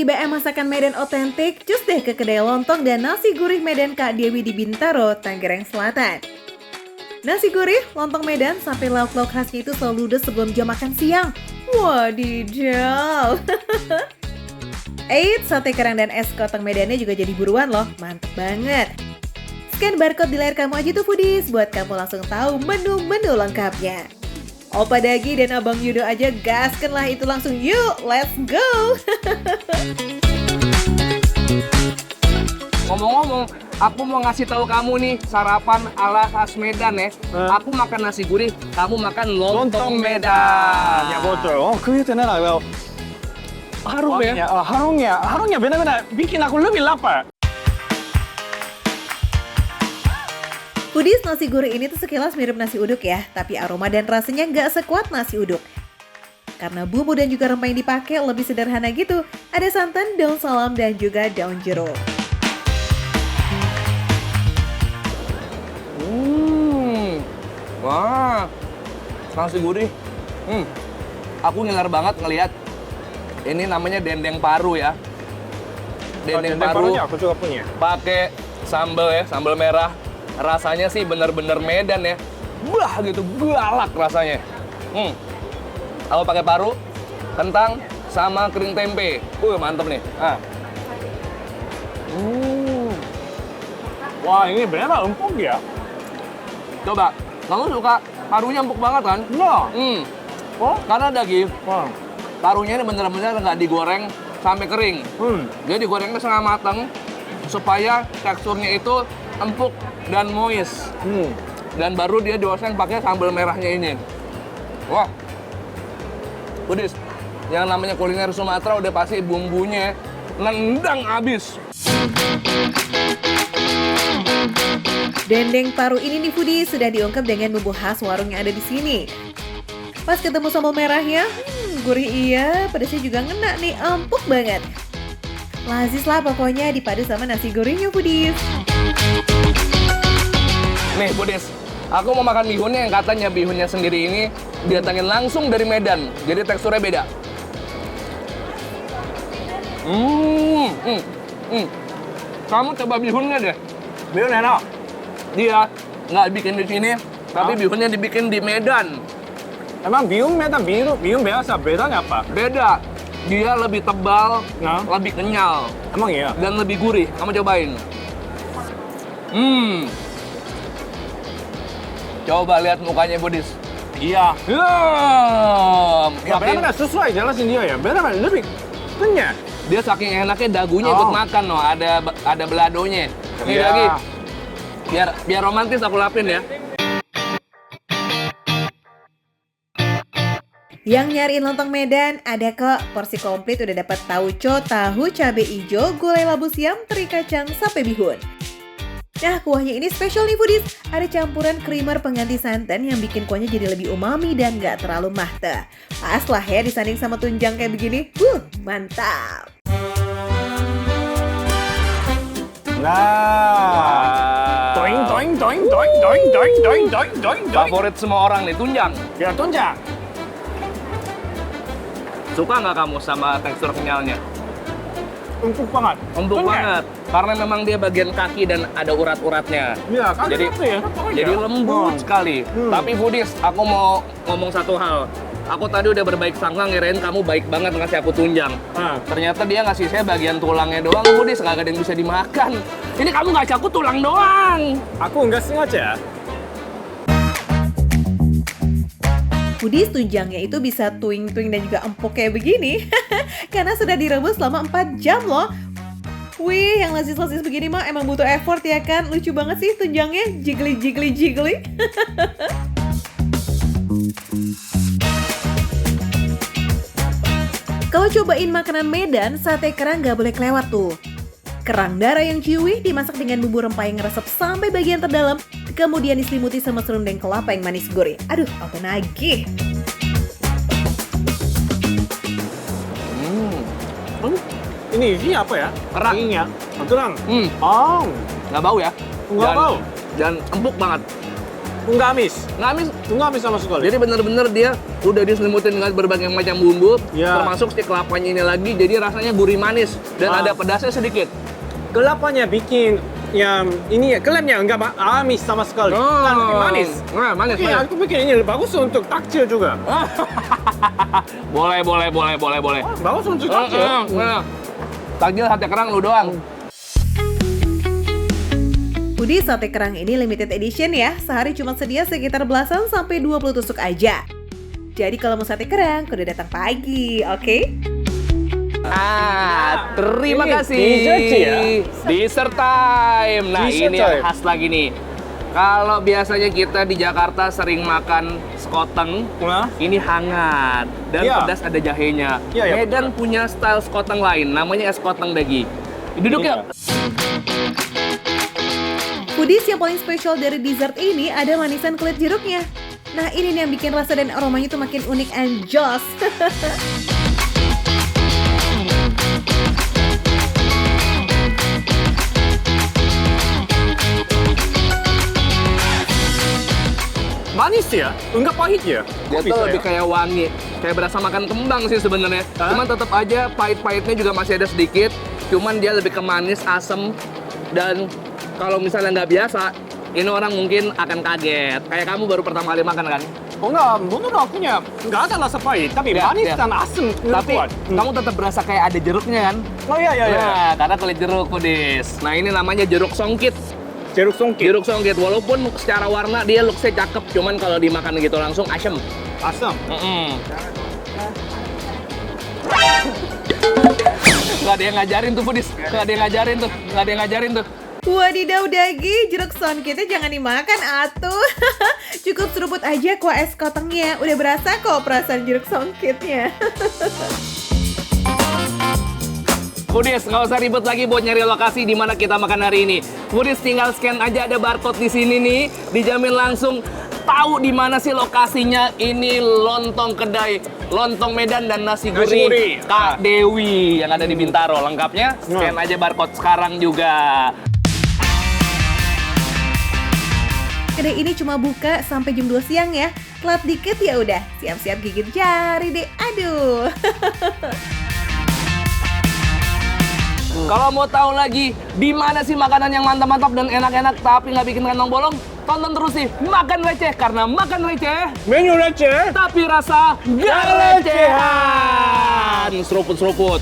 lagi BM masakan Medan otentik, cus deh ke kedai lontong dan nasi gurih Medan Kak Dewi di Bintaro, Tangerang Selatan. Nasi gurih, lontong Medan, sampai lauk-lauk khasnya itu selalu ludes sebelum jam makan siang. Wadidaw! Eits, sate kerang dan es kotong Medannya juga jadi buruan loh, mantep banget. Scan barcode di layar kamu aja tuh foodies, buat kamu langsung tahu menu-menu lengkapnya. Opa Dagi dan Abang Yudo aja gaskan lah itu langsung, yuk let's go! Ngomong-ngomong, aku mau ngasih tahu kamu nih sarapan ala khas Medan ya. Aku makan nasi gurih, kamu makan lontong Medan. Ya betul. Oh, 그게 내가 Harum ya? harumnya benar-benar bikin aku lebih lapar. Foodies, nasi gurih ini tuh sekilas mirip nasi uduk ya, tapi aroma dan rasanya nggak sekuat nasi uduk. Karena bumbu dan juga rempah yang dipakai lebih sederhana gitu. Ada santan, daun salam, dan juga daun jeruk. Wah, nasi gurih. Aku ngiler banget ngelihat. Ini namanya dendeng paru ya. Dendeng paru aku juga punya. pakai sambal ya, sambal merah. Rasanya sih bener-bener Medan ya. Wah gitu, galak rasanya. Kalau pakai paru, kentang, sama kering tempe. Mantep nih. Wah, ini benar empuk ya. Coba, kamu suka parunya empuk banget kan? Nah. Oh, Karena daging, wah. parunya ini bener-bener nggak digoreng sampai kering. Jadi digorengnya setengah matang supaya teksturnya itu empuk dan moist. Dan baru dia dioseng pakai sambal merahnya ini. Wah, Budis, yang namanya kuliner Sumatera udah pasti bumbunya nendang abis. Dendeng paru ini nih foodies sudah diungkep dengan bumbu khas warung yang ada di sini. Pas ketemu sambal merahnya, gurih iya, pedasnya juga ngena nih, empuk banget. Lazis lah pokoknya dipadu sama nasi gurihnya foodies. Nih Budis, aku mau makan bihunnya yang katanya bihunnya sendiri ini didatangin langsung dari Medan, jadi teksturnya beda. Kamu coba bihunnya deh. Bihun enak. Dia nggak bikin di sini, tapi bihunnya dibikin di Medan. Emang bihun biasa, bedanya apa? Beda, dia lebih tebal, Nah. lebih kenyal, Emang iya? dan lebih gurih. Kamu cobain. Coba lihat mukanya Budis. Iya. Ya, Saking, benar sesuai jelasin dia ya. Benar lebih kenyal. dia saking enaknya dagunya ikut makan loh. Ada beladonya. Nih Iya. lagi. Biar romantis aku lapin ya. Yang nyariin lontong Medan, ada kok. Porsi komplit udah dapat tauco, tahu, cabai hijau, gulai labu siam, teri kacang, sampai bihun. Nah, kuahnya ini spesial nih foodies. Ada campuran creamer pengganti santan yang bikin kuahnya jadi lebih umami dan gak terlalu mahte. Pas lah ya disanding sama tunjang kayak begini. Mantap! Nah. Toing. Favorit semua orang nih, tunjang. Ya, tunjang. Suka nggak kamu sama tekstur kenyalnya? Empuk banget. Empuk Kenyal. banget. Karena memang dia bagian kaki dan ada urat-uratnya. Iya, kan Jadi, itu ya. jadi lembut sekali. Tapi Foodies, aku mau ngomong satu hal. Aku tadi udah berbaik sangka ngirain kamu baik banget ngasih aku tunjang. Ternyata dia ngasih saya bagian tulangnya doang, Foodies. Kagak ada yang bisa dimakan. Ini kamu ngasih aku tulang doang. Aku nggak sengaja. Foodies, tunjangnya itu bisa tuing-tuing dan juga empuk kayak begini. Karena sudah direbus selama 4 jam loh. Wih, yang lazis-lazis begini mah emang butuh effort ya kan? Lucu banget sih tunjangnya, jiggly. Kalau cobain makanan Medan, sate kerang gak boleh kelewat tuh. Kerang darah yang ciwi dimasak dengan bumbu rempah yang ngeresep sampai bagian terdalam, kemudian diselimuti sama serundeng kelapa yang manis gurih. Aduh, auto nagih. Ini apa ya? Kerang. Ininya. Kerang. Hmm. Oh. Nggak bau ya? Nggak bau. Dan empuk banget. Nggak amis. Nggak amis. Nggak amis sama sekali. Jadi bener-bener dia udah diselimutin dengan berbagai macam bumbu, Ya. termasuk si kelapanya ini lagi, jadi rasanya gurih manis dan ada pedasnya sedikit. Kelapanya bikin yang ini ya, klaimnya nggak amis sama sekali. Kan lebih manis. Nah, manis, Iya, manis. aku pikir ini bagus untuk takjil juga. boleh. Bagus untuk takjil. Takjil sate kerang lu doang. Foodies, sate kerang ini limited edition ya. Sehari cuma sedia sekitar belasan sampai 20 tusuk aja. Jadi kalau mau sate kerang, kudu datang pagi, oke? Terima Ini kasih. dessert ya? Dessert time. Nah, Dessert ini yang time. khas lagi nih. Kalau biasanya kita di Jakarta sering makan sekoteng, Nah, ini hangat dan Iya. pedas ada jahenya. Iya, Medan punya style sekoteng lain, namanya es koteng dagi. Duduk Iya. yuk. Foodies, yang paling spesial dari dessert ini ada manisan kulit jeruknya. Nah, ini nih yang bikin rasa dan aromanya tuh makin unik and joss. manis ya, enggak pahit ya. Dia Kok tuh bisa lebih ya? kayak wangi, kayak berasa makan kembang sih sebenarnya. Hah? Cuman tetap aja pahit-pahitnya juga masih ada sedikit. Cuman dia lebih ke manis, asem, dan kalau misalnya nggak biasa, ini orang mungkin akan kaget. Kayak kamu baru pertama kali makan kan? Oh enggak, menurut akunya nggak ada rasa pahit, tapi Ya, manis ya. dan asam Tapi kuat. kamu tetap berasa kayak ada jeruknya kan? Oh iya iya iya. Nah, karena kulit jeruk pedis. Nah, ini namanya jeruk songkit. Jeruk songkit, Jeruk songkit, walaupun secara warna dia looks-nya cakep, cuman kalau dimakan gitu langsung asem. asam. Nggak ada yang ngajarin tuh, Budis. Nggak ada yang ngajarin tuh. Wadidaw Dagi, jeruk songkitnya jangan dimakan atuh. Cukup seruput aja kuah es kotengnya. Udah berasa kok perasaan jeruk songkitnya. Budis, nggak usah ribet lagi buat nyari lokasi di mana kita makan hari ini. Budis tinggal scan aja, ada barcode di sini nih, dijamin langsung tahu di mana sih lokasinya. Ini lontong kedai, lontong Medan dan nasi Nasi gurih gurih. Kak Dewi yang ada di Bintaro. Lengkapnya scan aja barcode sekarang juga. Kedai ini cuma buka sampai jam 2 siang ya. Telat dikit ya udah, siap-siap gigit jari deh. Aduh. Kalau mau tahu lagi di mana sih makanan yang mantap-mantap dan enak-enak tapi nggak bikin kantong bolong, tonton terus sih Makan Receh, karena makan receh Menu receh. tapi rasa gak recehan. Seruput-seruput.